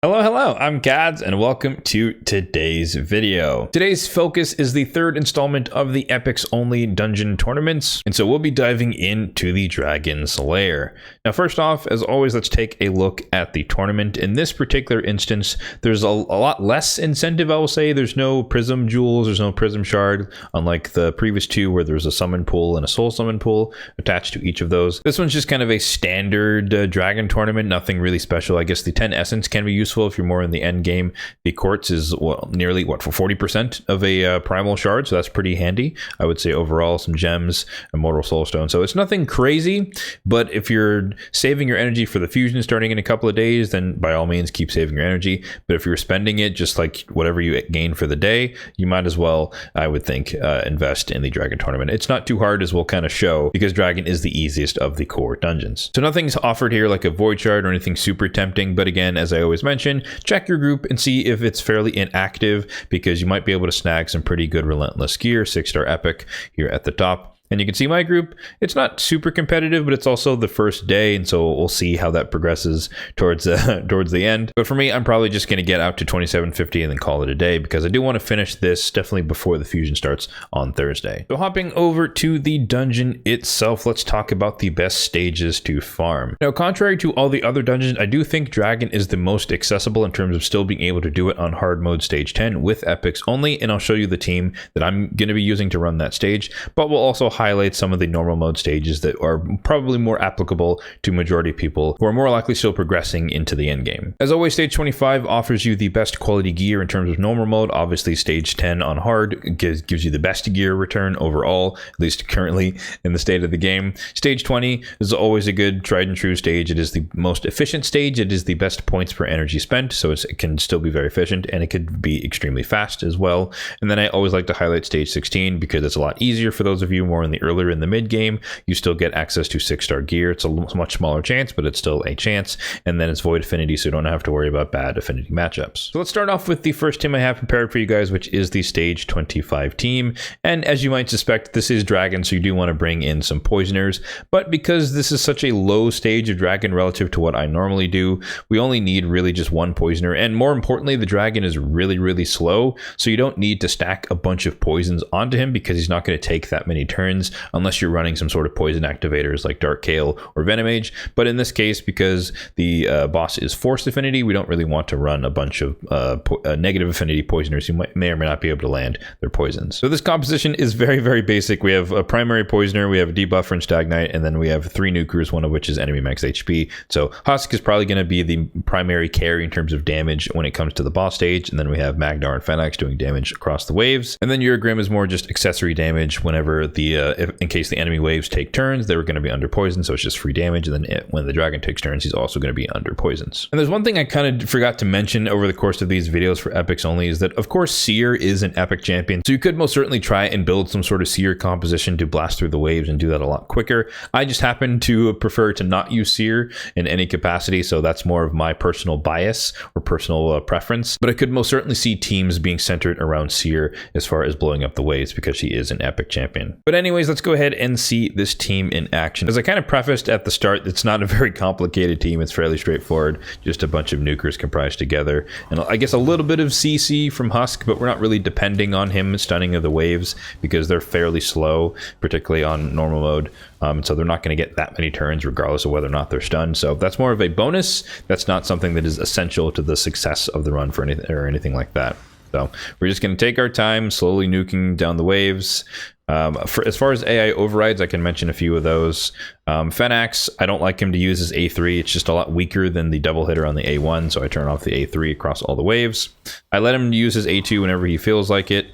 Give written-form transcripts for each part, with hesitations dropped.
Hello, I'm Kads and welcome to today's video. Today's focus is the third installment of the Epics Only dungeon tournaments, and so we'll be diving into the Dragon's Lair. Now first off, as always, let's take a look at the tournament. In this particular instance, there's a lot less incentive, I will say. There's no Prism Jewels, there's no Prism Shard, unlike the previous two where there's a Summon Pool and a Soul Summon Pool attached to each of those. This one's just kind of a standard dragon tournament, nothing really special. I guess the 10 Essence can be useful if you're more in the end game. The quartz is nearly for 40% of a primal shard, so that's pretty handy. I would say overall some gems, immortal soulstone. So it's nothing crazy, but if you're saving your energy for the fusion starting in a couple of days, then by all means keep saving your energy. But if you're spending it just like whatever you gain for the day, you might as well, I would think, invest in the dragon tournament. It's not too hard, as we'll kind of show, because dragon is the easiest of the core dungeons. So nothing's offered here like a void shard or anything super tempting, but again, as I always mention, check your group and see if it's fairly inactive, because you might be able to snag some pretty good relentless gear, 6-star epic here at the top. And you can see my group, it's not super competitive, but it's also the first day, and so we'll see how that progresses towards the end. But for me, I'm probably just going to get out to 2750 and then call it a day, because I do want to finish this definitely before the fusion starts on Thursday. So hopping over to the dungeon itself, let's talk about the best stages to farm. Now, contrary to all the other dungeons, I do think Dragon is the most accessible in terms of still being able to do it on hard mode stage 10 with epics only, and I'll show you the team that I'm going to be using to run that stage, but we'll also highlight some of the normal mode stages that are probably more applicable to majority people who are more likely still progressing into the end game. As always, stage 25 offers you the best quality gear in terms of normal mode. Obviously, stage 10 on hard gives you the best gear return overall, at least currently in the state of the game. Stage 20 is always a good tried and true stage. It is the most efficient stage. It is the best points per energy spent, so it can still be very efficient, and it could be extremely fast as well. And then I always like to highlight stage 16 because it's a lot easier for those of you more earlier in the mid game. You still get access to 6-star gear. It's a much smaller chance, but it's still a chance. And then it's void affinity, so you don't have to worry about bad affinity matchups. So let's start off with the first team I have prepared for you guys, which is the stage 25 team. And as you might suspect, this is dragon, so you do want to bring in some poisoners. But because this is such a low stage of dragon relative to what I normally do, we only need really just one poisoner. And more importantly, the dragon is really slow, so you don't need to stack a bunch of poisons onto him, because he's not going to take that many turns unless you're running some sort of poison activators like Dark Kale or Venomage. But in this case, because the boss is forced affinity, we don't really want to run a bunch of negative affinity poisoners who may or may not be able to land their poisons. So this composition is very basic. We have a primary poisoner, we have a debuffer and Stagnite, and then we have 3 nukers, one of which is enemy max HP. So Husk is probably going to be the primary carry in terms of damage when it comes to the boss stage, and then we have Magnar and Phalanx doing damage across the waves. And then Urgrim is more just accessory damage whenever in case the enemy waves take turns, they were going to be under poison, so it's just free damage. And then when the dragon takes turns, he's also going to be under poisons. And there's one thing I kind of forgot to mention over the course of these videos for epics only, is that of course Seer is an epic champion, so you could most certainly try and build some sort of Seer composition to blast through the waves and do that a lot quicker. I just happen to prefer to not use Seer in any capacity, so that's more of my personal bias or personal preference. But I could most certainly see teams being centered around Seer as far as blowing up the waves, because she is an epic champion. But anyways, let's go ahead and see this team in action. As I kind of prefaced at the start, it's not a very complicated team. It's fairly straightforward, just a bunch of nukers comprised together, and I guess a little bit of CC from Husk, but we're not really depending on him stunning of the waves because they're fairly slow, particularly on normal mode. So they're not going to get that many turns regardless of whether or not they're stunned. So that's more of a bonus. That's not something that is essential to the success of the run for anything like that. So we're just going to take our time, slowly nuking down the waves. As far as AI overrides, I can mention a few of those. Phalanx, I don't like him to use his A3. It's just a lot weaker than the double hitter on the A1, so I turn off the A3 across all the waves. I let him use his A2 whenever he feels like it,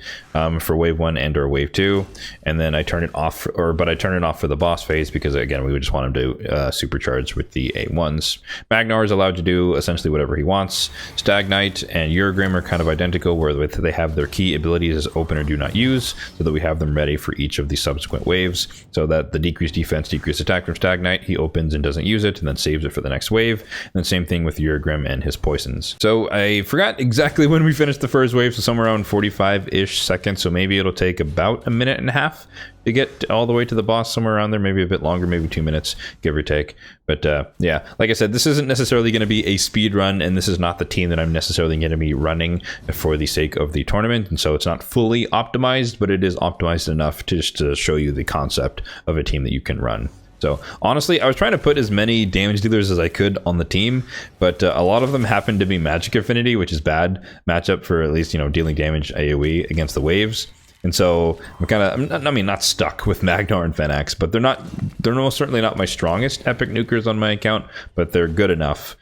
for wave 1 and or wave 2, and then I turn it off, but I turn it off for the boss phase, because again, we would just want him to supercharge with the A1s. Magnar is allowed to do essentially whatever he wants. Stagnite and Urgrim are kind of identical, where they have their key abilities as open or do not use, so that we have them ready for each of the subsequent waves, so that the decreased defense, decreased attack attack from Stagnite, he opens and doesn't use it and then saves it for the next wave. And then same thing with Urgrim and his poisons. So I forgot exactly when we finished the first wave, so somewhere around 45-ish seconds. So maybe it'll take about a minute and a half to get all the way to the boss, somewhere around there, maybe a bit longer, maybe 2 minutes, give or take. But yeah, like I said, this isn't necessarily going to be a speed run, and this is not the team that I'm necessarily going to be running for the sake of the tournament. And so it's not fully optimized, but it is optimized enough to just to show you the concept of a team that you can run. So honestly, I was trying to put as many damage dealers as I could on the team, but a lot of them happen to be magic affinity, which is bad matchup for at least, you know, dealing damage AoE against the waves. And so I'm kind of, I mean, not stuck with Magnar and Fenax, but they're most certainly not my strongest epic nukers on my account, but they're good enough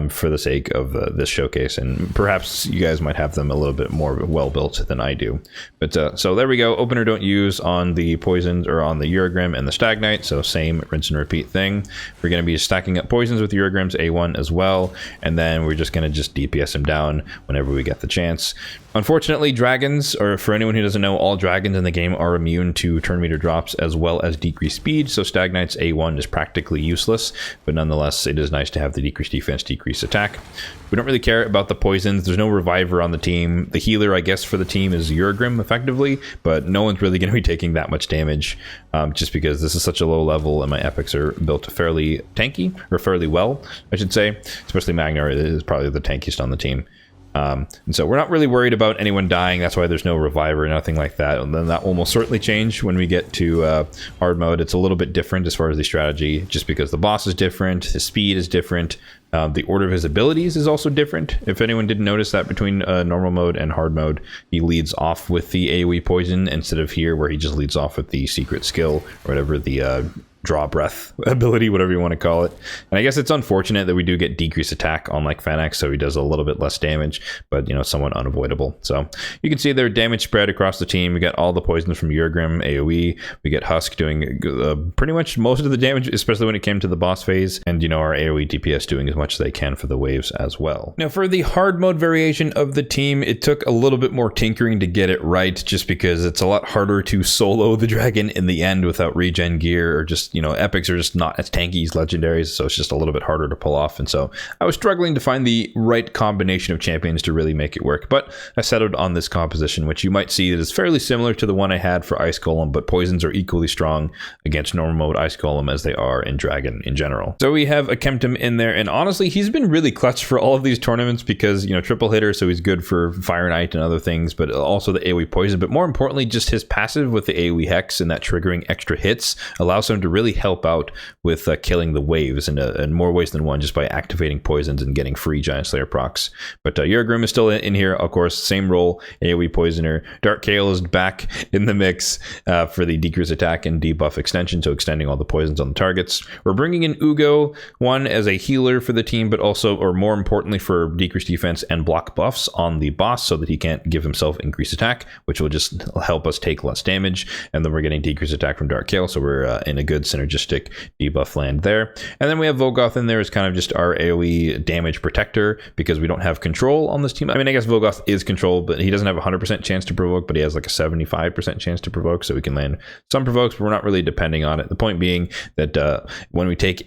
for the sake of this showcase. And perhaps you guys might have them a little bit more well built than I do. But so there we go. Opener don't use on the poisons or on the Urgrim and the Stagnite. So same rinse and repeat thing. We're going to be stacking up poisons with Urgrim's A1 as well. And then we're just going to just DPS him down whenever we get the chance. Unfortunately, dragons, or for anyone who doesn't know, all dragons in the game are immune to turn meter drops as well as decreased speed, so Stagnite's A1 is practically useless, but nonetheless, it is nice to have the decreased defense, decreased attack. We don't really care about the poisons. There's no reviver on the team. The healer, I guess, for the team is Urgrim, effectively, but no one's really going to be taking that much damage, just because this is such a low level, and my epics are built fairly tanky, or fairly well, I should say, especially Magnar is probably the tankiest on the team. And so we're not really worried about anyone dying. That's why there's no reviver, nothing like that. And then that will most certainly change when we get to hard mode. It's a little bit different as far as the strategy, just because the boss is different, his speed is different. The order of his abilities is also different. If anyone didn't notice that between normal mode and hard mode, he leads off with the AoE poison instead of here where he just leads off with the secret skill or whatever, the draw breath ability, whatever you want to call it. And I guess it's unfortunate that we do get decreased attack on like Fenax, so he does a little bit less damage, but you know, somewhat unavoidable. So you can see their damage spread across the team. We got all the poisons from Urgrim AoE. We get Husk doing pretty much most of the damage, especially when it came to the boss phase, and you know, our AoE DPS doing as much as they can for the waves as well. Now for the hard mode variation of the team, it took a little bit more tinkering to get it right, just because it's a lot harder to solo the dragon in the end without regen gear, or just, you know, epics are just not as tanky as legendaries, so it's just a little bit harder to pull off. And so I was struggling to find the right combination of champions to really make it work, but I settled on this composition, which you might see that is fairly similar to the one I had for Ice Golem, but poisons are equally strong against normal mode Ice Golem as they are in Dragon in general. So we have a Kemptum in there, and honestly, he's been really clutch for all of these tournaments because, you know, triple hitter, so he's good for Fire Knight and other things, but also the AoE poison, but more importantly, just his passive with the AoE Hex and that triggering extra hits allows him to really help out with killing the waves in more ways than one, just by activating poisons and getting free Giant Slayer procs. But Urgrim is still in here, of course, same role, AoE poisoner. Dark Kael is back in the mix for the decrease attack and debuff extension, so extending all the poisons on the targets. We're bringing in Ugo, one as a healer for the team, but also, or more importantly, for decreased defense and block buffs on the boss, so that he can't give himself increased attack, which will just help us take less damage. And then we're getting decreased attack from Dark Kael, so we're in a good synergistic debuff land there. And then we have Vogoth in there as kind of just our AoE damage protector, because we don't have control on this team. I mean, I guess Vogoth is control, but he doesn't have a 100% chance to provoke, but he has like a 75% chance to provoke, so we can land some provokes, but we're not really depending on it. The point being that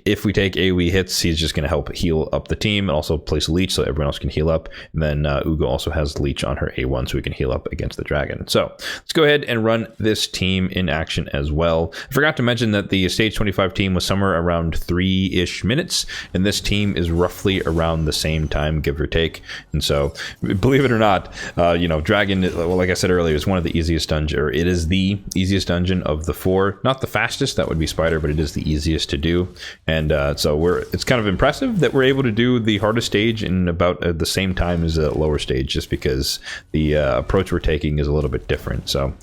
if we take AoE hits, he's just going to help heal up the team, and also place leech so everyone else can heal up. And then Ugo also has leech on her A1, so we can heal up against the dragon. So let's go ahead and run this team in action as well. I forgot to mention that the stage 25 team was somewhere around 3-ish minutes, and this team is roughly around the same time, give or take. And so, believe it or not, you know, Dragon, well, like I said earlier, is one of the easiest dungeons, or it is the easiest dungeon of the 4. Not the fastest, that would be Spider, but it is the easiest to do. And so it's kind of impressive that we're able to do the hardest stage in about the same time as a lower stage, just because the approach we're taking is a little bit different. So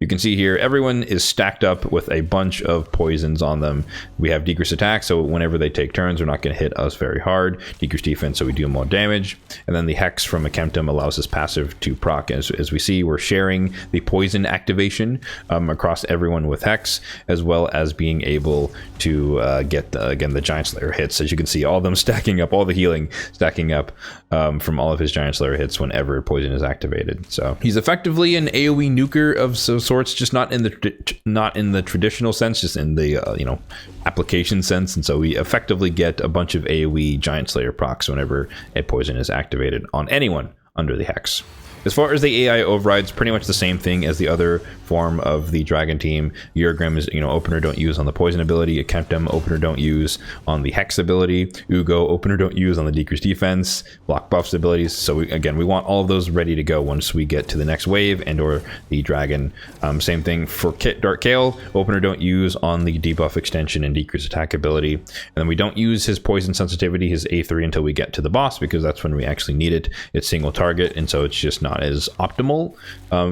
you can see here, everyone is stacked up with a bunch of poisons on them. We have decreased attack, so whenever they take turns, they're not going to hit us very hard. Decreased defense, so we do more damage. And then the Hex from a Kemptum allows us passive to proc. As we see, we're sharing the poison activation across everyone with Hex, as well as being able to get, again, the Giant Slayer hits. As you can see, all of them stacking up, all the healing stacking up from all of his Giant Slayer hits whenever poison is activated. So he's effectively an AoE nuker of sort sorts, just not in the traditional sense, just in the you know, application sense. And so we effectively get a bunch of AoE Giant Slayer procs whenever a poison is activated on anyone under the hex. As far as the AI overrides, pretty much the same thing as the other form of the dragon team. Urgrim is, you know, opener don't use on the poison ability. Akemptum, opener don't use on the hex ability. Ugo, opener don't use on the decreased defense. Block buffs abilities. So again, we want all of those ready to go once we get to the next wave and or the dragon. Same thing for Dark Kael, opener don't use on the debuff extension and decreased attack ability. And then we don't use his poison sensitivity, his A3, until we get to the boss, because that's when we actually need it. It's single target, and so it's just not as optimal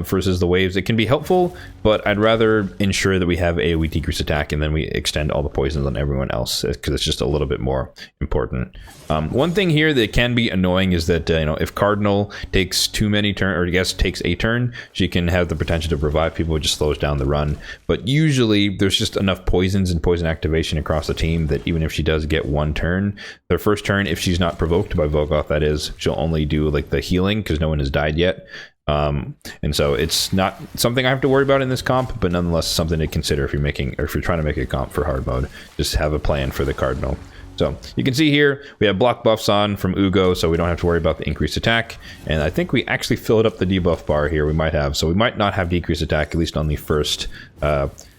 versus the waves. It can be helpful, but I'd rather ensure that we have AoE decrease attack and then we extend all the poisons on everyone else, because it's just a little bit more important. One thing here that can be annoying is that you know, if Cardinal takes too many turns, or I guess takes a turn, she can have the potential to revive people, which just slows down the run. But usually there's just enough poisons and poison activation across the team that even if she does get one turn, their first turn, if she's not provoked by Vogoth, that is, she'll only do like the healing because no one has died yet. And so it's not something I have to worry about in this comp, but nonetheless something to consider if you're trying to make a comp for hard mode. Just have a plan for the Cardinal. So you can see here we have block buffs on from Ugo, so we don't have to worry about the increased attack. And I think we actually filled up the debuff bar here. We might have, so we might not have decreased attack, at least on the first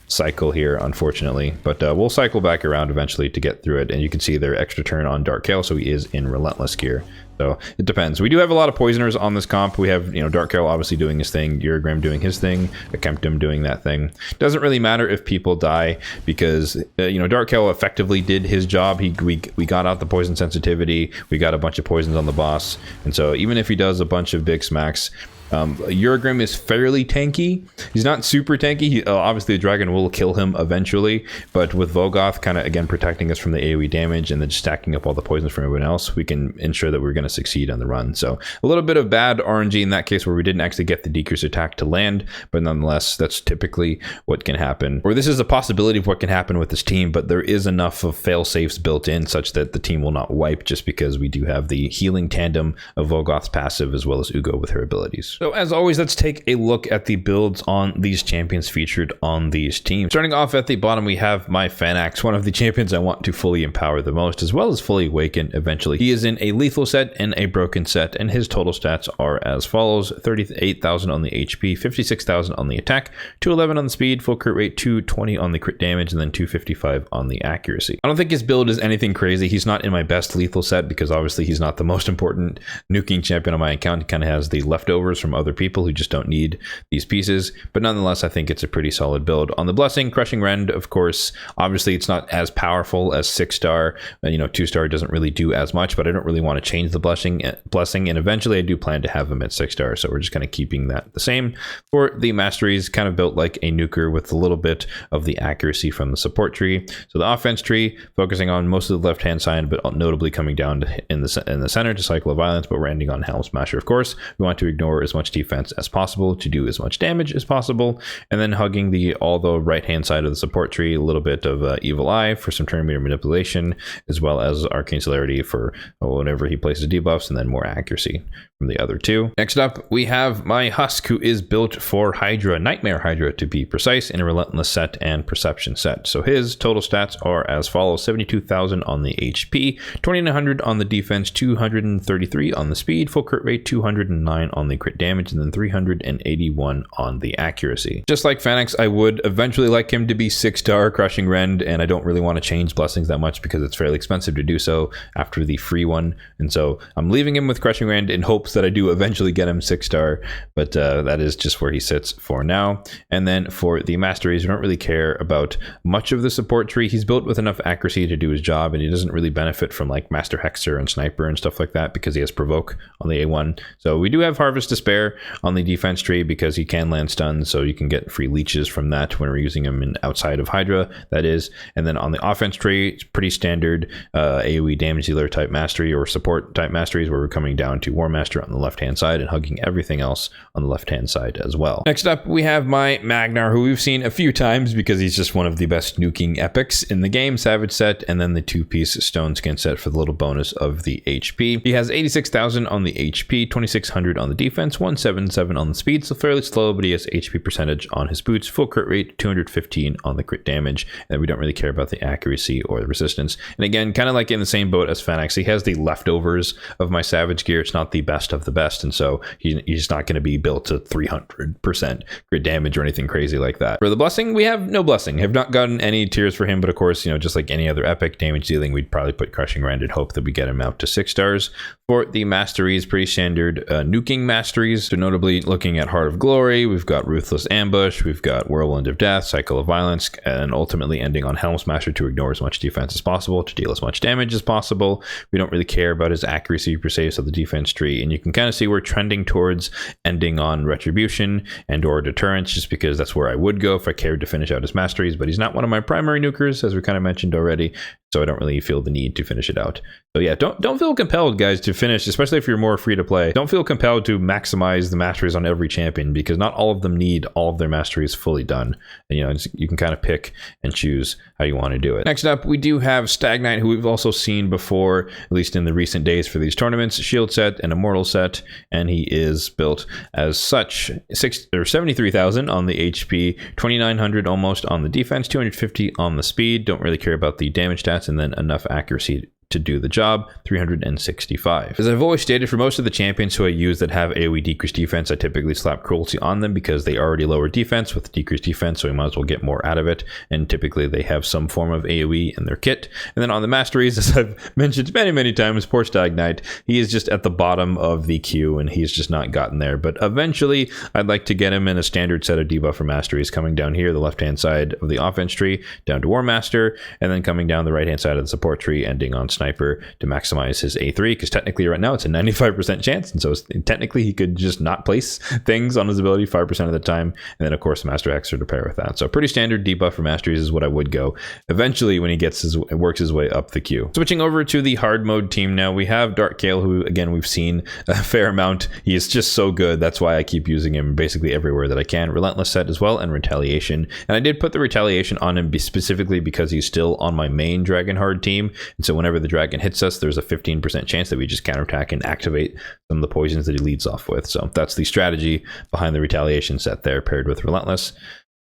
cycle here, unfortunately, but we'll cycle back around eventually to get through it. And you can see their extra turn on Dark Kael, so he is in Relentless gear. So it depends. We do have a lot of poisoners on this comp. We have, you know, Dark Kael obviously doing his thing, Urgrim doing his thing, Akemptum doing that thing. Doesn't really matter if people die, because you know, Dark Kael effectively did his job. We got out the poison sensitivity, we got a bunch of poisons on the boss, and so even if he does a bunch of big smacks, Urgrim is fairly tanky. He's not super tanky. Obviously the dragon will kill him eventually, but with Vogoth kind of again protecting us from the AoE damage and then just stacking up all the poisons from everyone else, we can ensure that we're going to succeed on the run. So a little bit of bad RNG in that case where we didn't actually get the decreased attack to land, but nonetheless that's typically what can happen, or this is a possibility of what can happen with this team. But there is enough of fail safes built in such that the team will not wipe, just because we do have the healing tandem of Vogoth's passive as well as Ugo with her abilities. So as always, let's take a look at the builds on these champions featured on these teams. Starting off at the bottom, we have my Fanax, one of the champions I want to fully empower the most, as well as fully awaken eventually. He is in a lethal set and a broken set, and his total stats are as follows: 38,000 on the HP, 56,000 on the attack, 211 on the speed, full crit rate, 220 on the crit damage, and then 255 on the accuracy. I don't think his build is anything crazy. He's not in my best lethal set because obviously he's not the most important nuking champion on my account. He kind of has the leftovers from other people who just don't need these pieces, but nonetheless I think it's a pretty solid build. On the blessing, Crushing Rend, of course, obviously it's not as powerful as 6-star. You know, 2-star doesn't really do as much, but I don't really want to change the blessing, and eventually I do plan to have him at 6-star, so we're just kind of keeping that the same. For the masteries, kind of built like a nuker with a little bit of the accuracy from the support tree. So the offense tree, focusing on most of the left hand side, but notably coming down in the center to Cycle of Violence, but we're ending on Helm Smasher. Of course, we want to ignore as much defense as possible to do as much damage as possible, and then hugging all the right hand side of the support tree, a little bit of Evil Eye for some turn meter manipulation, as well as Arcane Celerity for whenever he places debuffs, and then more accuracy from the other two. Next up, we have my Husk, who is built for Hydra, Nightmare Hydra to be precise, in a Relentless set and Perception set. So his total stats are as follows: 72,000 on the HP, 2,900 on the defense, 233 on the speed, full crit rate, 209 on the crit damage, and then 381 on the accuracy. Just like Fanax, I would eventually like him to be 6-star Crushing Rend, and I don't really want to change blessings that much because it's fairly expensive to do so after the free one, and so I'm leaving him with Crushing Rend in hopes that I do eventually get him 6-star, but that is just where he sits for now. And then for the masteries, we don't really care about much of the support tree. He's built with enough accuracy to do his job, and he doesn't really benefit from like Master Hexer and Sniper and stuff like that because he has Provoke on the A1. So we do have Harvest to spare on the defense tree because he can land stuns, so you can get free leeches from that when we're using him outside of Hydra, that is. And then on the offense tree, it's pretty standard AoE damage dealer type mastery or support type masteries, where we're coming down to War Master on the left hand side and hugging everything else on the left hand side as well. Next up, we have my Magnar, who we've seen a few times because he's just one of the best nuking epics in the game, Savage set, and then the 2-piece Stone Skin set for the little bonus of the HP. He has 86,000 on the HP, 2,600 on the defense, 177 on the speed, so fairly slow, but he has HP percentage on his boots, full crit rate, 215 on the crit damage, and we don't really care about the accuracy or the resistance. And again, kind of like in the same boat as Fenix, he has the leftovers of my Savage gear. It's not the best of the best, and so he's not going to be built to 300% crit damage or anything crazy like that. For the blessing, we have no blessing. Have not gotten any tiers for him, but of course, just like any other epic damage dealing, we'd probably put Crushing Rend and hope that we get him out to 6 stars. For the masteries, pretty standard nuking masteries. So notably looking at Heart of Glory, we've got Ruthless Ambush, we've got Whirlwind of Death, Cycle of Violence, and ultimately ending on Helm Smasher to ignore as much defense as possible, to deal as much damage as possible. We don't really care about his accuracy per se, so the defense tree, and you can kind of see we're trending towards ending on Retribution and or Deterrence, just because that's where I would go if I cared to finish out his masteries, but he's not one of my primary nukers, as we kind of mentioned already, so I don't really feel the need to finish it out. So yeah, don't feel compelled, guys, to finish, especially if you're more free to play. Don't feel compelled to maximize the masteries on every champion, because not all of them need all of their masteries fully done. And you can kind of pick and choose how you want to do it. Next up, we do have Stag Knight, who we've also seen before, at least in the recent days for these tournaments. Shield set and Immortal set, and he is built as such. 73,000 on the HP, 2,900 almost on the defense, 250 on the speed. Don't really care about the damage stats, and then enough accuracy to do the job, 365. As I've always stated, for most of the champions who I use that have AoE decreased defense, I typically slap cruelty on them because they already lower defense with decreased defense, so we might as well get more out of it, and typically they have some form of AoE in their kit. And then on the masteries, as I've mentioned many times, poor Stag Knight, he is just at the bottom of the queue and he's just not gotten there, but eventually I'd like to get him in a standard set of debuffer masteries, coming down here the left hand side of the offense tree down to War Master, and then coming down the right hand side of the support tree ending on Sniper to maximize his A3, because technically right now it's a 95% chance, and so technically he could just not place things on his ability 5% of the time, and then of course Master Hexer to pair with that. So pretty standard debuff for masteries is what I would go eventually when he works his way up the queue. Switching over to the hard mode team now, we have Dark Kale, who again we've seen a fair amount. He is just so good, that's why I keep using him basically everywhere that I can. Relentless set as well, and Retaliation, and I did put the Retaliation on him specifically because he's still on my main Dragon Hard team, and so whenever the dragon hits us, there's a 15% chance that we just counterattack and activate some of the poisons that he leads off with. So that's the strategy behind the Retaliation set there, paired with Relentless.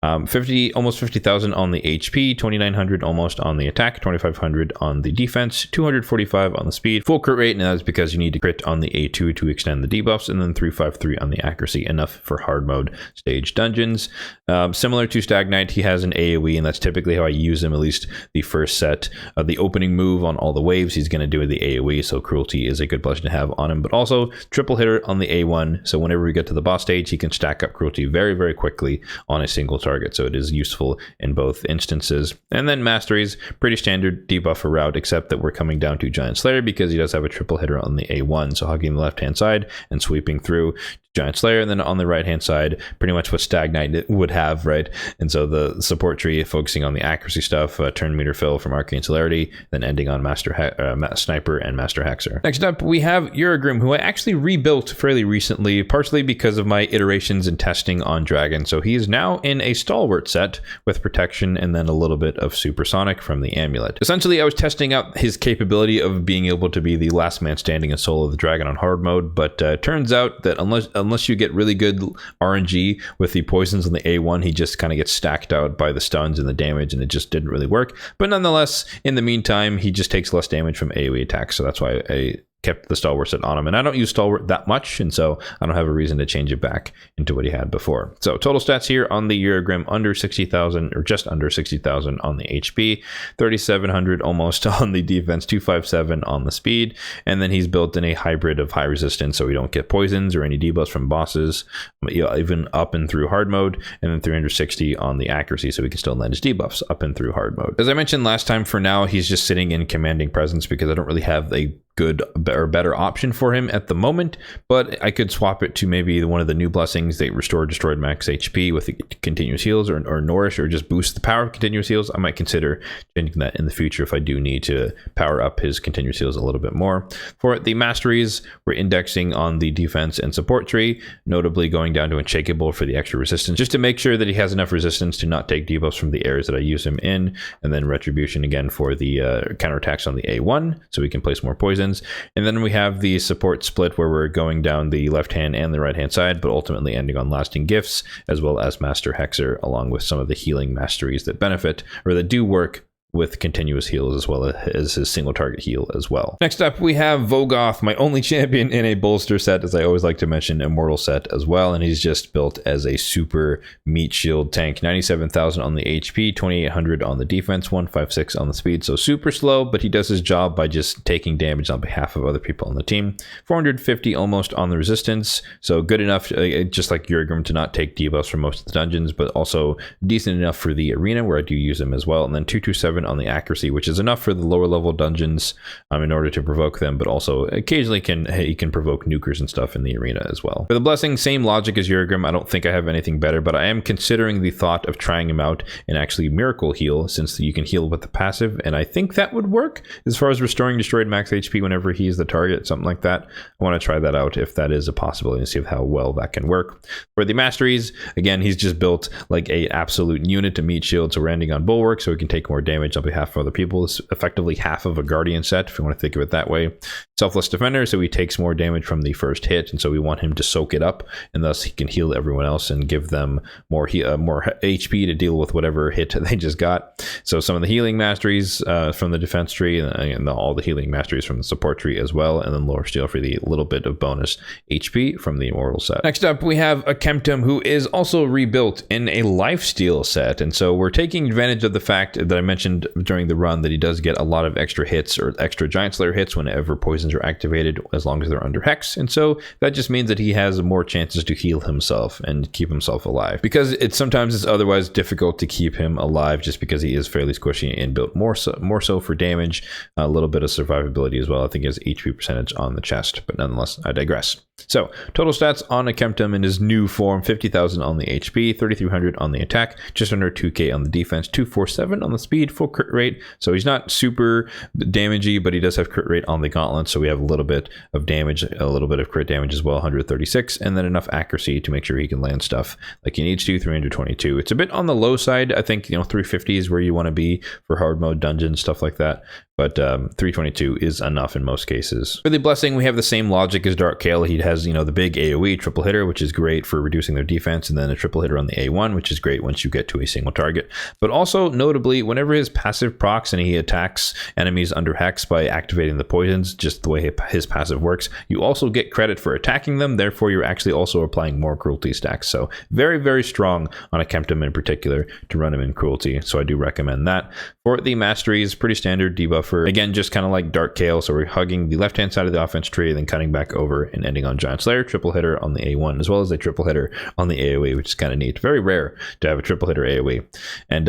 Almost 50,000 on the HP, 2,900 almost on the attack, 2,500 on the defense, 245 on the speed, full crit rate, and that is because you need to crit on the A2 to extend the debuffs, and then 353 on the accuracy, enough for hard mode stage dungeons. Similar to Stag Knight, he has an AoE, and that's typically how I use him, at least the first set. The opening move on all the waves, he's going to do the AoE, so Cruelty is a good blessing to have on him, but also triple hitter on the A1, so whenever we get to the boss stage, he can stack up Cruelty very quickly on a single target. So it is useful in both instances. And then masteries, pretty standard debuffer route, except that we're coming down to Giant Slayer because he does have a triple hitter on the A1. So hugging the left hand side and sweeping through Giant Slayer, and then on the right hand side, pretty much what Stag Knight would have, right? And so the support tree focusing on the accuracy stuff, turn meter fill from Arcane Celerity, then ending on Sniper and Master Hexer. Next up, we have Uragrim, who I actually rebuilt fairly recently, partially because of my iterations and testing on Dragon. So he is now in a Stalwart set with protection and then a little bit of Supersonic from the Amulet. Essentially, I was testing out his capability of being able to be the last man standing in Soul of the Dragon on hard mode, but turns out that unless you get really good RNG with the poisons on the A1, he just kind of gets stacked out by the stuns and the damage, and it just didn't really work. But nonetheless, in the meantime, he just takes less damage from AoE attacks, so that's why I kept the Stalwart set on him, and I don't use Stalwart that much, and so I don't have a reason to change it back into what he had before. So total stats here on the Uragrim, under 60,000 or just under 60,000 on the HP, 3,700 almost on the defense, 257 on the speed, and then he's built in a hybrid of high resistance, so we don't get poisons or any debuffs from bosses, even up and through hard mode, and then 360 on the accuracy, so we can still land his debuffs up and through hard mode. As I mentioned last time, for now he's just sitting in commanding presence because I don't really have a good or better option for him at the moment, but I could swap it to maybe one of the new blessings that restore destroyed max HP with the continuous heals, or nourish, or just boost the power of continuous heals. I might consider changing that in the future if I do need to power up his continuous heals a little bit more. For the masteries, we're indexing on the defense and support tree, notably going down to Unshakable for the extra resistance, just to make sure that he has enough resistance to not take debuffs from the areas that I use him in, and then Retribution again for the counterattacks on the A1, so we can place more poison. poisons. And then we have the support split where we're going down the left hand and the right hand side, but ultimately ending on lasting gifts, as well as Master Hexer, along with some of the healing masteries that benefit or that do work with continuous heals, as well as his single target heal as well. Next up, we have Vogoth, my only champion in a bolster set, as I always like to mention, immortal set as well. And he's just built as a super meat shield tank, 97,000 on the HP, 2,800 on the defense, 156 on the speed. So super slow, but he does his job by just taking damage on behalf of other people on the team. 450 almost on the resistance. So good enough, just like Urigram, to not take debuffs for most of the dungeons, but also decent enough for the arena where I do use him as well. And then 227 on the accuracy, which is enough for the lower level dungeons in order to provoke them, but also occasionally he can provoke nukers and stuff in the arena as well. For the blessing, same logic as Urigram. I don't think I have anything better, but I am considering the thought of trying him out and actually miracle heal, since you can heal with the passive, and I think that would work as far as restoring destroyed max HP whenever he's the target, something like that. I want to try that out if that is a possibility and see how well that can work. For the masteries, again, he's just built like a absolute unit to meat shield, so we're ending on bulwark, so he can take more damage on behalf of other people. It's effectively half of a guardian set, if you want to think of it that way. Selfless defender, so he takes more damage from the first hit, and so we want him to soak it up, and thus he can heal everyone else and give them more HP to deal with whatever hit they just got. So some of the healing masteries from the defense tree, and all the healing masteries from the support tree as well, and then lower steel for the little bit of bonus HP from the immortal set. Next up, we have a Kemptum, who is also rebuilt in a lifesteal set, and so we're taking advantage of the fact that I mentioned during the run that he does get a lot of extra hits or extra Giant Slayer hits whenever poisons are activated, as long as they're under hex, and so that just means that he has more chances to heal himself and keep himself alive, because sometimes it's otherwise difficult to keep him alive just because he is fairly squishy and built more so for damage, a little bit of survivability as well. I think he has HP percentage on the chest, but nonetheless, I digress. So total stats on a Kemptum in his new form: 50,000 on the HP, 3,300 on the attack, just under 2k on the defense, 247 on the speed, full crit rate. So he's not super damagey, but he does have crit rate on the gauntlet, so we have a little bit of damage, a little bit of crit damage as well, 136, and then enough accuracy to make sure he can land stuff like he needs to, 322. It's a bit on the low side. I think 350 is where you want to be for hard mode dungeons, stuff like that, but 322 is enough in most cases. For the blessing, we have the same logic as Dark Kale. He has the big AoE triple hitter, which is great for reducing their defense, and then a triple hitter on the A1, which is great once you get to a single target. But also notably, whenever his passive procs and he attacks enemies under hex by activating the poisons, just the way his passive works, you also get credit for attacking them. Therefore, you're actually also applying more cruelty stacks. So very, very strong on a Kemptum in particular to run him in cruelty. So I do recommend that. For the masteries, pretty standard debuffer. Again, just kind of like Dark Kale. So we're hugging the left-hand side of the offense tree, then cutting back over and ending on Giant Slayer, triple hitter on the A1, as well as a triple hitter on the AoE, which is kind of neat. Very rare to have a triple hitter AoE. And,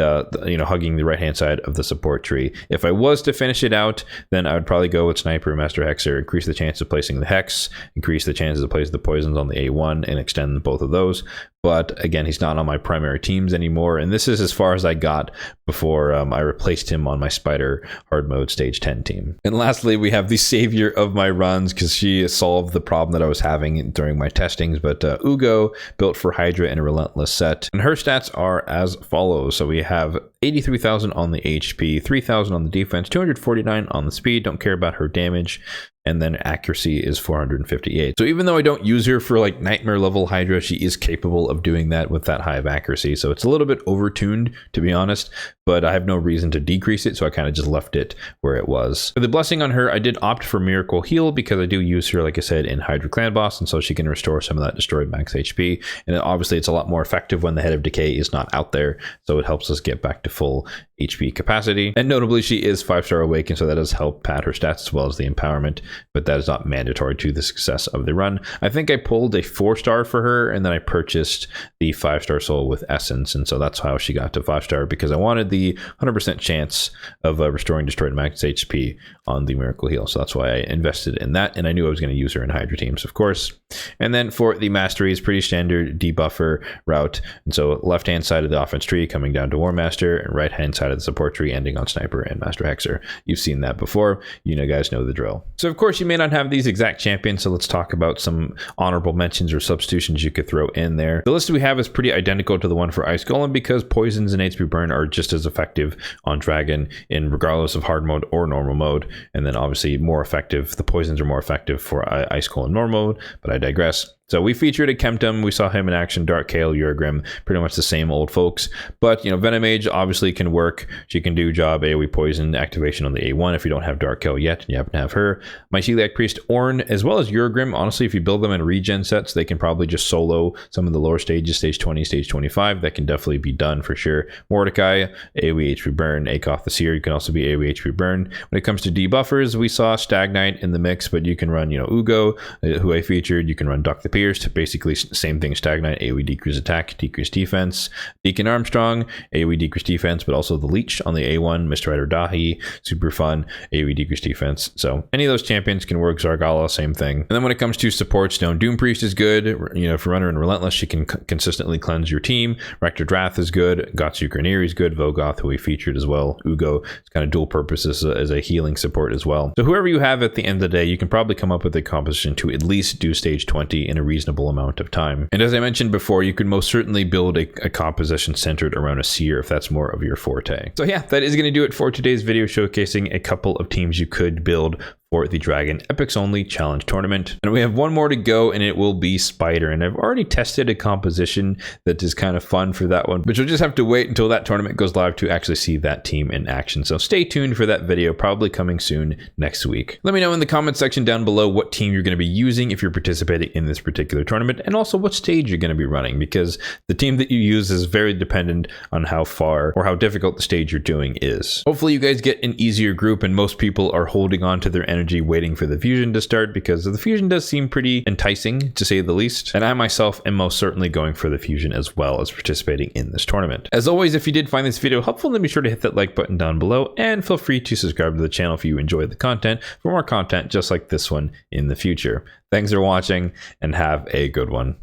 hugging the right-hand side of the support tree. If I was to finish it out, then I would probably go with Sniper, Master Hexer, increase the chance of placing the Hex, increase the chances of placing the poisons on the A1, and extend both of those. But again, he's not on my primary teams anymore, and this is as far as I got before I replaced him on my Spider hard mode stage 10 team. And lastly, we have the savior of my runs, because she solved the problem that I was having during my testings, but Ugo, built for Hydra in a relentless set, and her stats are as follows. So we have 83,000 on the HP, 3,000 on the defense, 249 on the speed, don't care about her damage, and then accuracy is 458. So even though I don't use her for like nightmare level Hydra, she is capable of doing that with that high of accuracy. So it's a little bit overtuned, to be honest, but I have no reason to decrease it, so I kind of just left it where it was. For the blessing on her, I did opt for Miracle Heal because I do use her, like I said, in Hydra Clan Boss, and so she can restore some of that destroyed max HP. And obviously it's a lot more effective when the Head of Decay is not out there, so it helps us get back to full HP capacity. And notably, she is 5-star awakened, so that does help pad her stats as well as the empowerment, but that is not mandatory to the success of the run. I think I pulled a 4-star for her, and then I purchased the 5-star soul with Essence, and so that's how she got to 5-star, because I wanted the 100% chance of restoring destroyed max HP on the Miracle Heal. So that's why I invested in that, and I knew I was going to use her in Hydra teams, of course. And then for the masteries, pretty standard debuffer route, and so left-hand side of the offense tree coming down to War Master, and right-hand side side of the support tree, ending on Sniper and Master Hexer. You've seen that before. You know, guys know the drill. So of course you may not have these exact champions, so let's talk about some honorable mentions or substitutions you could throw in there. The list we have is pretty identical to the one for Ice Golem because poisons and HP burn are just as effective on Dragon in regardless of hard mode or normal mode, and then obviously more effective. The poisons are more effective for Ice Golem normal mode, but I digress. So we featured a Kemptum. We saw him in action. Dark Kale, Urgrim, pretty much the same old folks. But, you know, Venom Mage obviously can work. She can do job AoE poison activation on the A1 if you don't have Dark Kale yet and you happen to have her. My Celiac Priest, Ornn, as well as Urgrim. Honestly, if you build them in regen sets, they can probably just solo some of the lower stages, stage 20, stage 25. That can definitely be done for sure. Mordecai, AoE HP burn. Akoth the Seer, you can also be AoE HP burn. When it comes to debuffers, we saw Stagnite in the mix, but you can run, you know, Ugo, who I featured. You can run Duck the Pierced, basically same thing. Stagnite, AoE decrease attack, decrease defense. Deacon Armstrong, AoE decrease defense, but also the Leech on the A1. Mr. Rider Dahi, super fun, AoE decrease defense. So any of those champions can work. Zargala, same thing. And then when it comes to support, Stone Doom Priest is good. You know, for Runner and Relentless, she can consistently cleanse your team. Rector Drath is good. Gotsu Grenadier is good. Vogoth, who we featured as well. Ugo is kind of dual purpose as a healing support as well. So whoever you have at the end of the day, you can probably come up with a composition to at least do stage 20 in a reasonable amount of time. And as I mentioned before, you could most certainly build a composition centered around a seer if that's more of your forte. So yeah, that is going to do it for today's video showcasing a couple of teams you could build for the Dragon Epics Only Challenge Tournament. And we have one more to go, and it will be Spider. And I've already tested a composition that is kind of fun for that one, but you'll just have to wait until that tournament goes live to actually see that team in action. So stay tuned for that video, probably coming soon next week. Let me know in the comment section down below what team you're going to be using if you're participating in this particular tournament, and also what stage you're going to be running, because the team that you use is very dependent on how far or how difficult the stage you're doing is. Hopefully you guys get an easier group, and most people are holding on to their energy waiting for the fusion to start, because the fusion does seem pretty enticing to say the least, and I myself am most certainly going for the fusion as well as participating in this tournament. As always, if you did find this video helpful, then be sure to hit that like button down below, and feel free to subscribe to the channel if you enjoyed the content for more content just like this one in the future. Thanks for watching, and have a good one.